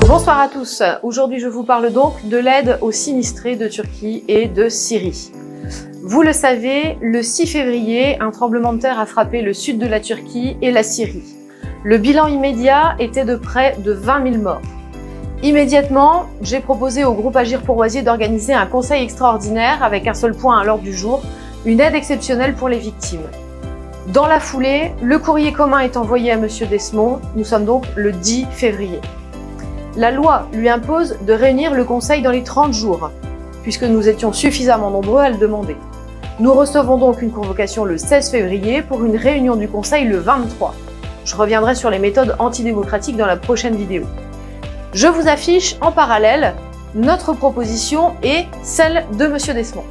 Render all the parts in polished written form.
Bonsoir à tous. Aujourd'hui, je vous parle donc de l'aide aux sinistrés de Turquie et de Syrie. Vous le savez, le 6 février, un tremblement de terre a frappé le sud de la Turquie et la Syrie. Le bilan immédiat était de près de 20 000 morts. Immédiatement, j'ai proposé au groupe Agir pour Oisier d'organiser un conseil extraordinaire avec un seul point à l'ordre du jour, une aide exceptionnelle pour les victimes. Dans la foulée, le courrier commun est envoyé à M. Desmond. Nous sommes donc le 10 février. La loi lui impose de réunir le conseil dans les 30 jours, puisque nous étions suffisamment nombreux à le demander. Nous recevons donc une convocation le 16 février pour une réunion du conseil le 23. Je reviendrai sur les méthodes antidémocratiques dans la prochaine vidéo. Je vous affiche en parallèle notre proposition et celle de M. Desmond.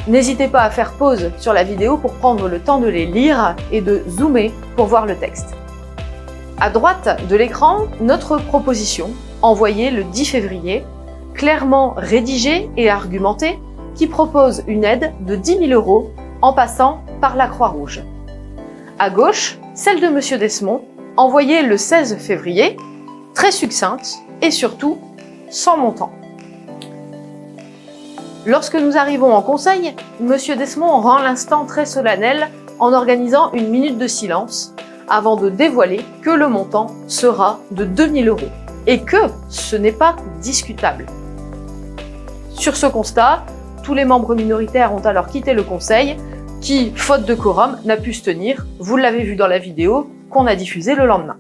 N'hésitez pas à faire pause sur la vidéo pour prendre le temps de les lire et de zoomer pour voir le texte. À droite de l'écran, notre proposition, envoyée le 10 février, clairement rédigée et argumentée, qui propose une aide de 10 000 € en passant par la Croix-Rouge. À gauche, celle de M. Desmond, envoyée le 16 février, très succincte et surtout sans montant. Lorsque nous arrivons en conseil, M. Desmond rend l'instant très solennel en organisant une minute de silence avant de dévoiler que le montant sera de 2 000 € et que ce n'est pas discutable. Sur ce constat, tous les membres minoritaires ont alors quitté le conseil qui, faute de quorum, n'a pu se tenir. Vous l'avez vu dans la vidéo qu'on a diffusée le lendemain.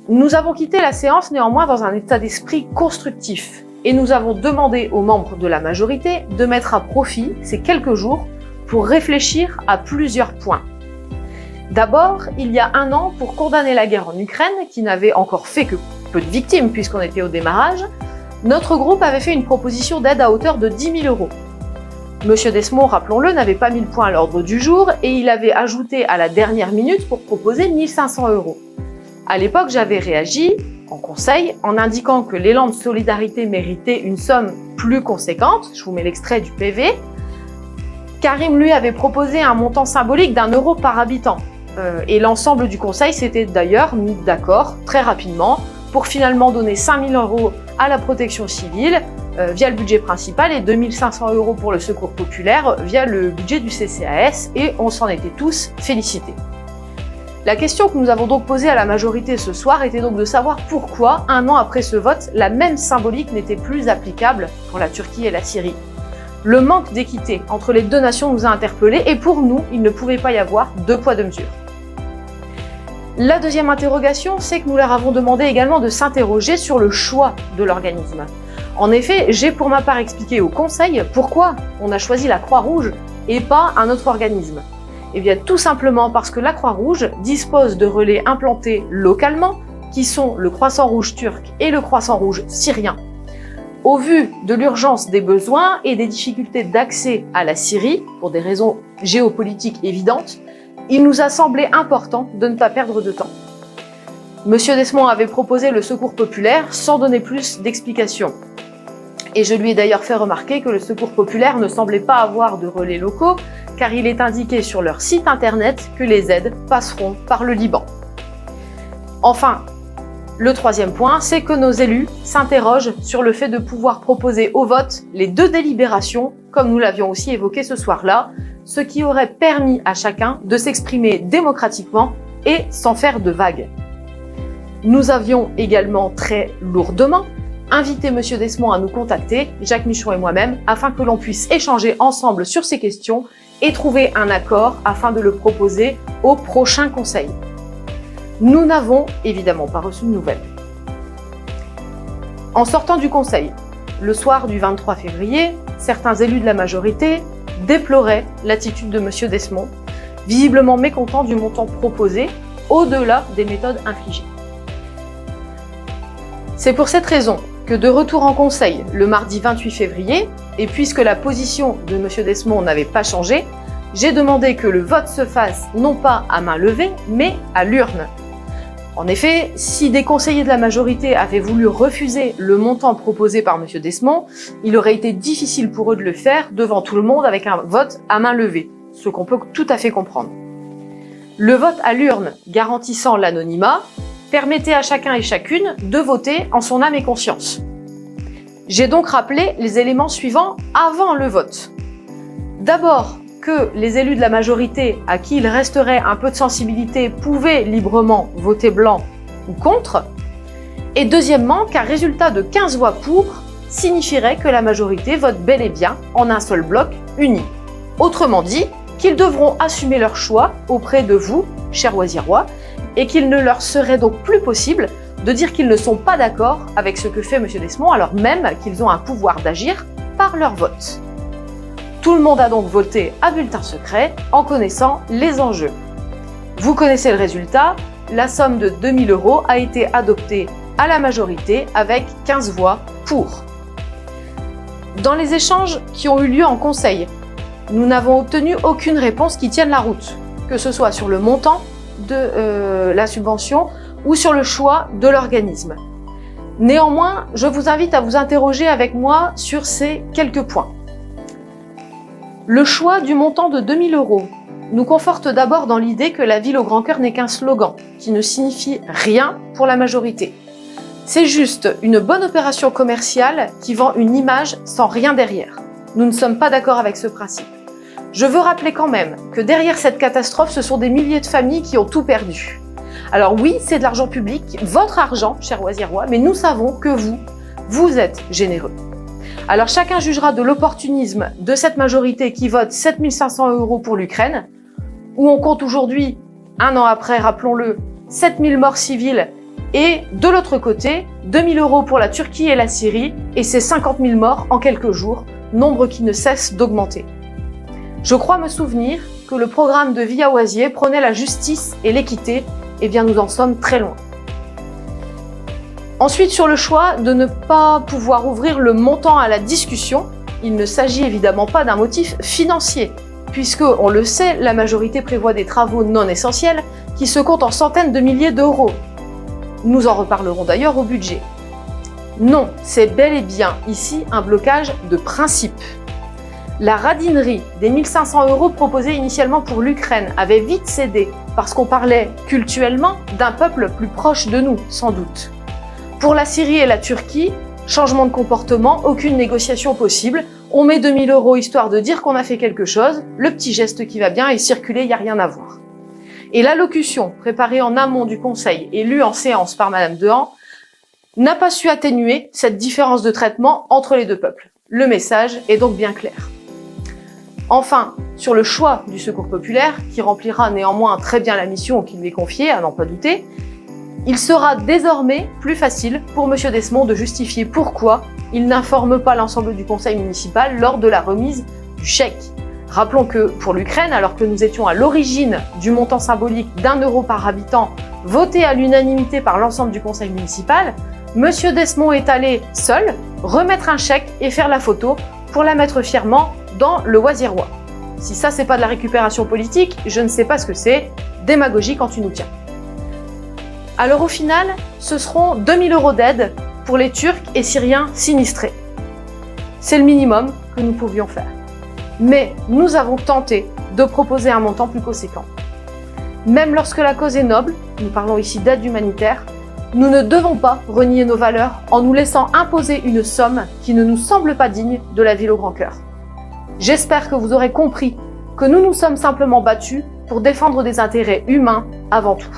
Nous avons quitté la séance néanmoins dans un état d'esprit constructif et nous avons demandé aux membres de la majorité de mettre à profit ces quelques jours pour réfléchir à plusieurs points. D'abord, il y a un an, pour condamner la guerre en Ukraine, qui n'avait encore fait que peu de victimes puisqu'on était au démarrage, notre groupe avait fait une proposition d'aide à hauteur de 10 000 €. Monsieur Desmond, rappelons-le, n'avait pas mis le point à l'ordre du jour et il avait ajouté à la dernière minute pour proposer 1 500 €. À l'époque, j'avais réagi en conseil en indiquant que l'élan de solidarité méritait une somme plus conséquente. Je vous mets l'extrait du PV. Karim, lui, avait proposé un montant symbolique d'1 € par habitant. Et l'ensemble du conseil s'était d'ailleurs mis d'accord très rapidement pour finalement donner 5 000 € à la protection civile via le budget principal et 2 500 € pour le secours populaire via le budget du CCAS, et on s'en était tous félicités. La question que nous avons donc posée à la majorité ce soir était donc de savoir pourquoi, un an après ce vote, la même symbolique n'était plus applicable pour la Turquie et la Syrie. Le manque d'équité entre les deux nations nous a interpellés et pour nous, il ne pouvait pas y avoir deux poids deux mesures. La deuxième interrogation, c'est que nous leur avons demandé également de s'interroger sur le choix de l'organisme. En effet, j'ai pour ma part expliqué au Conseil pourquoi on a choisi la Croix-Rouge et pas un autre organisme. Eh bien, tout simplement parce que la Croix-Rouge dispose de relais implantés localement, qui sont le Croissant-Rouge turc et le Croissant-Rouge syrien. Au vu de l'urgence des besoins et des difficultés d'accès à la Syrie, pour des raisons géopolitiques évidentes, il nous a semblé important de ne pas perdre de temps. Monsieur Desmond avait proposé le secours populaire sans donner plus d'explications. Et je lui ai d'ailleurs fait remarquer que le secours populaire ne semblait pas avoir de relais locaux, car il est indiqué sur leur site internet que les aides passeront par le Liban. Enfin, le troisième point, c'est que nos élus s'interrogent sur le fait de pouvoir proposer au vote les deux délibérations, comme nous l'avions aussi évoqué ce soir-là, ce qui aurait permis à chacun de s'exprimer démocratiquement et sans faire de vagues. Nous avions également très lourdement invité M. Desmond à nous contacter, Jacques Michon et moi-même, afin que l'on puisse échanger ensemble sur ces questions et trouver un accord afin de le proposer au prochain conseil. Nous n'avons évidemment pas reçu de nouvelles. En sortant du conseil, le soir du 23 février, certains élus de la majorité déploraient l'attitude de M. Desmond, visiblement mécontent du montant proposé au-delà des méthodes infligées. C'est pour cette raison que de retour en conseil le mardi 28 février, et puisque la position de M. Desmond n'avait pas changé, j'ai demandé que le vote se fasse non pas à main levée, mais à l'urne. En effet, si des conseillers de la majorité avaient voulu refuser le montant proposé par M. Desmond, il aurait été difficile pour eux de le faire devant tout le monde avec un vote à main levée, ce qu'on peut tout à fait comprendre. Le vote à l'urne garantissant l'anonymat permettait à chacun et chacune de voter en son âme et conscience. J'ai donc rappelé les éléments suivants avant le vote. D'abord, que les élus de la majorité, à qui il resterait un peu de sensibilité, pouvaient librement voter blanc ou contre. Et deuxièmement, qu'un résultat de 15 voix pour signifierait que la majorité vote bel et bien en un seul bloc uni. Autrement dit, qu'ils devront assumer leur choix auprès de vous, chers Oisirois, et qu'il ne leur serait donc plus possible de dire qu'ils ne sont pas d'accord avec ce que fait M. Desmond, alors même qu'ils ont un pouvoir d'agir par leur vote. Tout le monde a donc voté à bulletin secret en connaissant les enjeux. Vous connaissez le résultat, la somme de 2 000 € a été adoptée à la majorité avec 15 voix pour. Dans les échanges qui ont eu lieu en conseil, nous n'avons obtenu aucune réponse qui tienne la route, que ce soit sur le montant de la subvention ou sur le choix de l'organisme. Néanmoins, je vous invite à vous interroger avec moi sur ces quelques points. Le choix du montant de 2 000 € nous conforte d'abord dans l'idée que la ville au grand cœur n'est qu'un slogan qui ne signifie rien pour la majorité. C'est juste une bonne opération commerciale qui vend une image sans rien derrière. Nous ne sommes pas d'accord avec ce principe. Je veux rappeler quand même que derrière cette catastrophe, ce sont des milliers de familles qui ont tout perdu. Alors oui, c'est de l'argent public, votre argent, chers Oisirois, mais nous savons que vous êtes généreux. Alors chacun jugera de l'opportunisme de cette majorité qui vote 7 500 € pour l'Ukraine, où on compte aujourd'hui, un an après, rappelons-le, 7 000 morts civiles, et de l'autre côté, 2 000 € pour la Turquie et la Syrie, et ces 50 000 morts en quelques jours, nombre qui ne cesse d'augmenter. Je crois me souvenir que le programme de Vie à Oisier prônait la justice et l'équité, et bien nous en sommes très loin. Ensuite, sur le choix de ne pas pouvoir ouvrir le montant à la discussion, il ne s'agit évidemment pas d'un motif financier, puisque, on le sait, la majorité prévoit des travaux non essentiels qui se comptent en centaines de milliers d'euros. Nous en reparlerons d'ailleurs au budget. Non, c'est bel et bien ici un blocage de principe. La radinerie des 1 500 € proposés initialement pour l'Ukraine avait vite cédé, parce qu'on parlait cultuellement d'un peuple plus proche de nous, sans doute. Pour la Syrie et la Turquie, changement de comportement, aucune négociation possible. On met 2 000 € histoire de dire qu'on a fait quelque chose, le petit geste qui va bien est circulé, il n'y a rien à voir. Et l'allocution préparée en amont du Conseil et lue en séance par Madame Dehan n'a pas su atténuer cette différence de traitement entre les deux peuples. Le message est donc bien clair. Enfin, sur le choix du secours populaire, qui remplira néanmoins très bien la mission qui lui est confiée, à n'en pas douter, il sera désormais plus facile pour M. Desmond de justifier pourquoi il n'informe pas l'ensemble du conseil municipal lors de la remise du chèque. Rappelons que pour l'Ukraine, alors que nous étions à l'origine du montant symbolique d'1 € par habitant voté à l'unanimité par l'ensemble du conseil municipal, M. Desmond est allé seul remettre un chèque et faire la photo pour la mettre fièrement dans le Oisirois. Si ça c'est pas de la récupération politique, je ne sais pas ce que c'est, démagogie quand tu nous tiens. Alors au final, ce seront 2 000 € d'aide pour les Turcs et Syriens sinistrés. C'est le minimum que nous pouvions faire. Mais nous avons tenté de proposer un montant plus conséquent. Même lorsque la cause est noble, nous parlons ici d'aide humanitaire, nous ne devons pas renier nos valeurs en nous laissant imposer une somme qui ne nous semble pas digne de la ville au grand cœur. J'espère que vous aurez compris que nous nous sommes simplement battus pour défendre des intérêts humains avant tout.